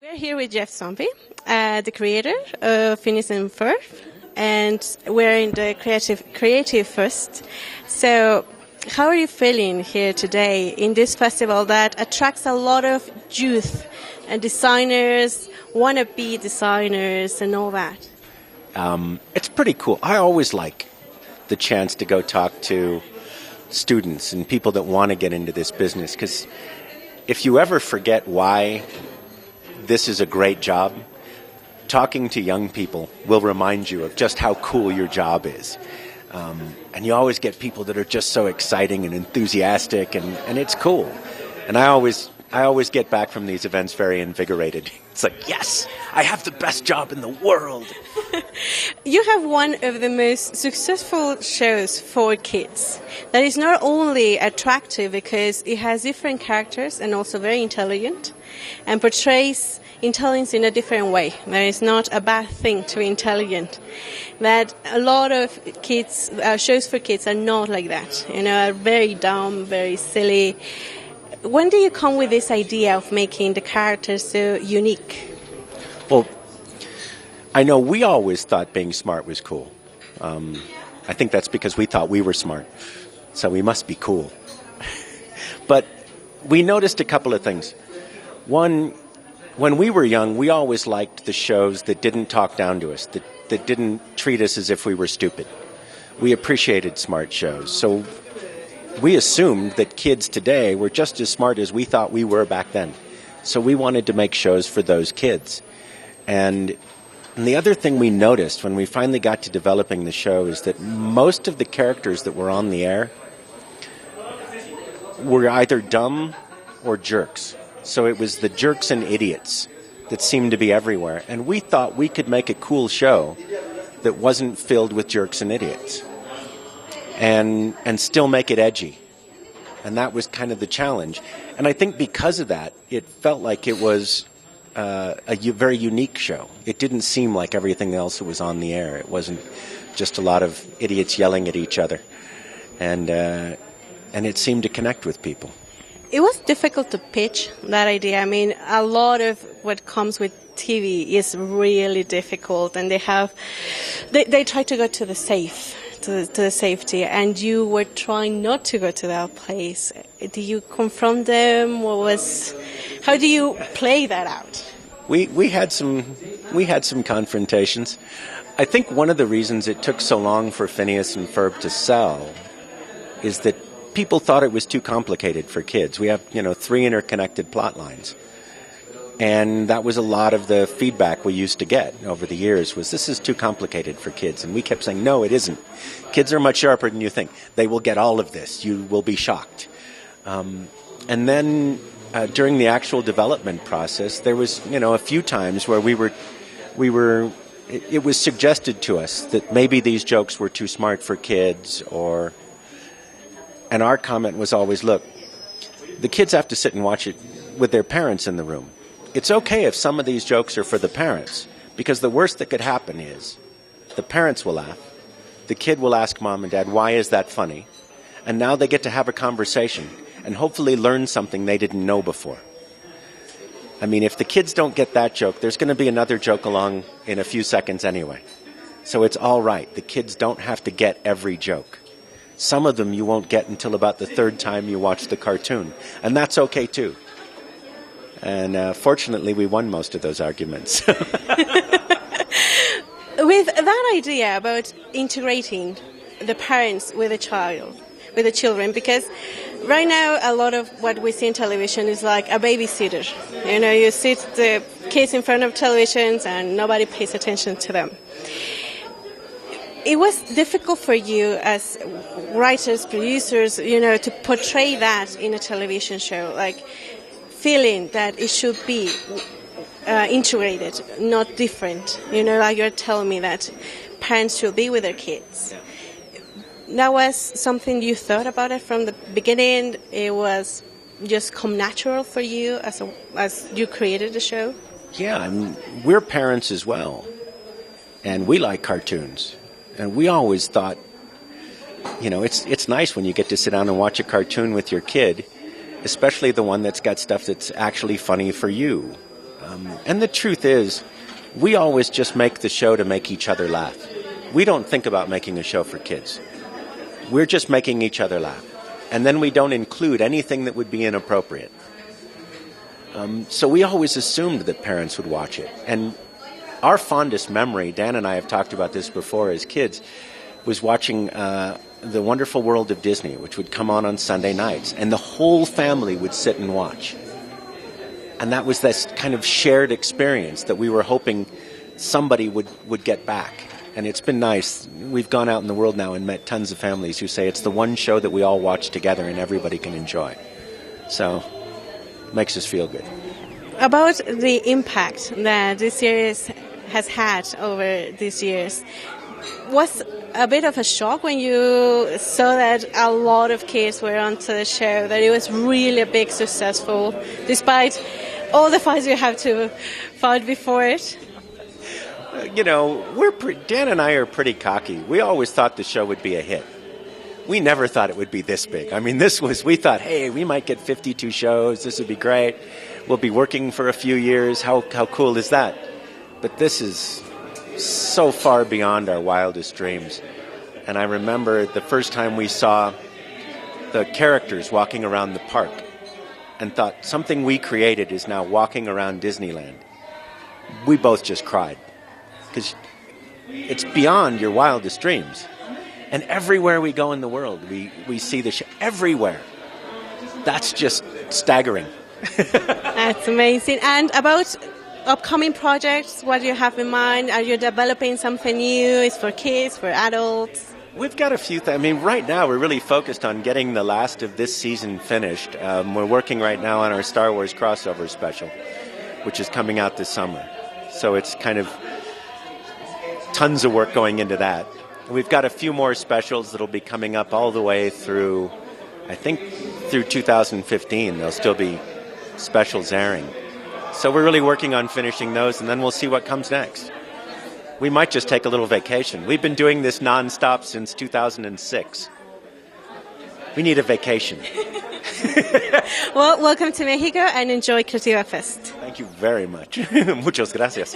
We're here with Jeff Swampy, the creator of Phineas and Ferb, and we're in the Creative first. So, how are you feeling here today in this festival that attracts a lot of youth and designers, wannabe designers, and all that? It's pretty cool. I always like the chance to go talk to students and people that want to get into this business, because if you ever forget why this is a great job, talking to young people will remind you of just how cool your job is. And you always get people that are just so exciting and enthusiastic, and it's cool. And I always get back from these events very invigorated. It's like, yes, I have the best job in the world. You have one of the most successful shows for kids that is not only attractive because it has different characters and also very intelligent and portrays intelligence in a different way. There is not a bad thing to be intelligent. That a lot of kids shows for kids are not like that. Are very dumb, very silly. When do you come with this idea of making the characters so unique? Well, I know we always thought being smart was cool. I think that's because we thought we were smart, so we must be cool. But we noticed a couple of things. One, when we were young, we always liked the shows that didn't talk down to us, that didn't treat us as if we were stupid. We appreciated smart shows, so we assumed that kids today were just as smart as we thought we were back then. So we wanted to make shows for those kids. And the other thing we noticed when we finally got to developing the show is that most of the characters that were on the air were either dumb or jerks. So it was the jerks and idiots that seemed to be everywhere. And we thought we could make a cool show that wasn't filled with jerks and idiots. And still make it edgy. And that was kind of the challenge. And I think because of that, it felt like it was a very unique show. It didn't seem like everything else that was on the air. It wasn't just a lot of idiots yelling at each other. And it seemed to connect with people. It was difficult to pitch that idea. I mean, a lot of what comes with TV is really difficult, and they try to go to the safe. To the safety, and you were trying not to go to that place. Do you confront them? How do you play that out? We had some confrontations. I think one of the reasons it took so long for Phineas and Ferb to sell is that people thought it was too complicated for kids. We have 3 interconnected plot lines. And that was a lot of the feedback we used to get over the years was, this is too complicated for kids. And we kept saying, no, it isn't. Kids are much sharper than you think. They will get all of this. You will be shocked. And then during the actual development process, there was, a few times where it was suggested to us that maybe these jokes were too smart for kids, and our comment was always, look, the kids have to sit and watch it with their parents in the room. It's okay if some of these jokes are for the parents, because the worst that could happen is the parents will laugh, the kid will ask mom and dad, why is that funny? And now they get to have a conversation and hopefully learn something they didn't know before. I mean, if the kids don't get that joke, there's going to be another joke along in a few seconds anyway. So it's all right. The kids don't have to get every joke. Some of them you won't get until about the 3rd time you watch the cartoon, and that's okay too. And fortunately, we won most of those arguments. With that idea about integrating the parents with the children, because right now a lot of what we see in television is like a babysitter. You sit the kids in front of televisions and nobody pays attention to them. It was difficult for you as writers, producers, to portray that in a television show, like feeling that it should be integrated, not different. Like you're telling me that parents should be with their kids. That was something you thought about it from the beginning? It was just come natural for you as you created the show? Yeah, we're parents as well. And we like cartoons. And we always thought, it's nice when you get to sit down and watch a cartoon with your kid, especially the one that's got stuff that's actually funny for you. And the truth is, we always just make the show to make each other laugh. We don't think about making a show for kids. We're just making each other laugh. And then we don't include anything that would be inappropriate. So we always assumed that parents would watch it. And our fondest memory, Dan and I have talked about this before as kids, was watching The Wonderful World of Disney, which would come on Sunday nights. And the whole family would sit and watch. And that was this kind of shared experience that we were hoping somebody would get back. And it's been nice. We've gone out in the world now and met tons of families who say it's the one show that we all watch together and everybody can enjoy. So, it makes us feel good. About the impact that this series has had over these years, was a bit of a shock when you saw that a lot of kids were onto the show, that it was really a big successful, despite all the fights you have to fight before it? You know, Dan and I are pretty cocky. We always thought the show would be a hit. We never thought it would be this big. I mean, we thought, hey, we might get 52 shows. This would be great. We'll be working for a few years. How cool is that? But this is so far beyond our wildest dreams. And I remember the first time we saw the characters walking around the park and thought something we created is now walking around Disneyland. We both just cried. Because it's beyond your wildest dreams. And everywhere we go in the world, we see the show. Everywhere. That's just staggering. That's amazing. And about upcoming projects, what do you have in mind? Are you developing something new? Is it for kids, for adults? We've got a few things. I mean, right now we're really focused on getting the last of this season finished. We're working right now on our Star Wars crossover special, which is coming out this summer. So it's kind of tons of work going into that. We've got a few more specials that'll be coming up all the way through, I think, through 2015. There'll still be specials airing. So we're really working on finishing those, and then we'll see what comes next. We might just take a little vacation. We've been doing this nonstop since 2006. We need a vacation. Well, welcome to Mexico and enjoy Creativa Fest. Thank you very much. Muchas gracias.